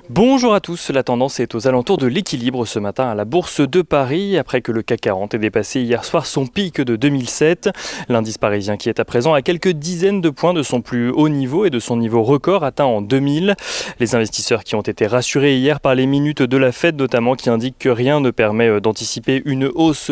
Bonjour à tous, la tendance est aux alentours de l'équilibre ce matin à la Bourse de Paris, après que le CAC 40 ait dépassé hier soir son pic de 2007. L'indice parisien qui est à présent à quelques dizaines de points de son plus haut niveau et de son niveau record atteint en 2000. Les investisseurs qui ont été rassurés hier par les minutes de la Fed notamment, qui indiquent que rien ne permet d'anticiper une hausse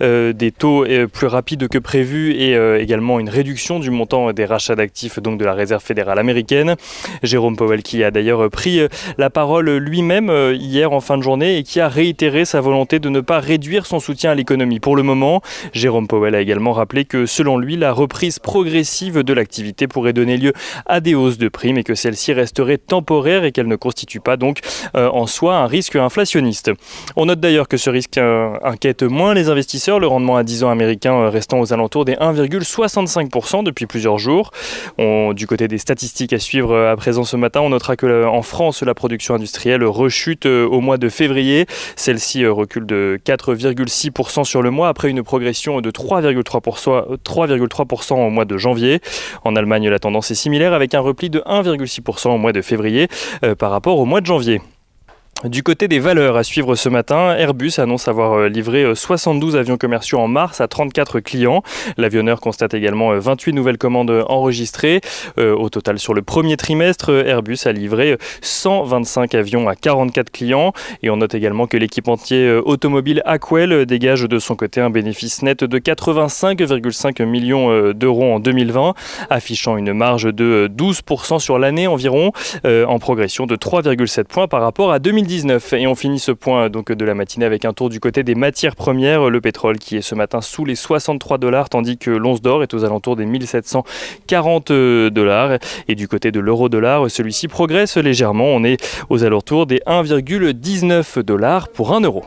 des taux plus rapide que prévu et également une réduction du montant des rachats d'actifs donc de la Réserve fédérale américaine. Jérôme Powell qui a d'ailleurs pris la parole lui-même hier en fin de journée et qui a réitéré sa volonté de ne pas réduire son soutien à l'économie pour le moment. Jérôme Powell a également rappelé que selon lui, la reprise progressive de l'activité pourrait donner lieu à des hausses de prix mais que celle-ci resterait temporaire et qu'elle ne constitue pas donc en soi un risque inflationniste. On note d'ailleurs que ce risque inquiète moins les investisseurs, le rendement à 10 ans américain restant aux alentours des 1,65% depuis plusieurs jours. Du côté des statistiques à suivre à présent ce matin, on notera qu'en France, la production industrielle rechute au mois de février. Celle-ci recule de 4,6% sur le mois après une progression de 3,3% au mois de janvier. En Allemagne, la tendance est similaire avec un repli de 1,6% au mois de février par rapport au mois de janvier. Du côté des valeurs à suivre ce matin, Airbus annonce avoir livré 72 avions commerciaux en mars à 34 clients. L'avionneur constate également 28 nouvelles commandes enregistrées. Au total, sur le premier trimestre, Airbus a livré 125 avions à 44 clients. Et on note également que l'équipementier automobile Hackwell dégage de son côté un bénéfice net de 85,5 millions d'euros en 2020, affichant une marge de 12% sur l'année environ, en progression de 3,7 points par rapport à 2019. Et on finit ce point donc de la matinée avec un tour du côté des matières premières. Le pétrole qui est ce matin sous les $63, tandis que l'once d'or est aux alentours des $1740. Et du côté de l'euro-dollar, celui-ci progresse légèrement. On est aux alentours des $1,19 pour 1 euro.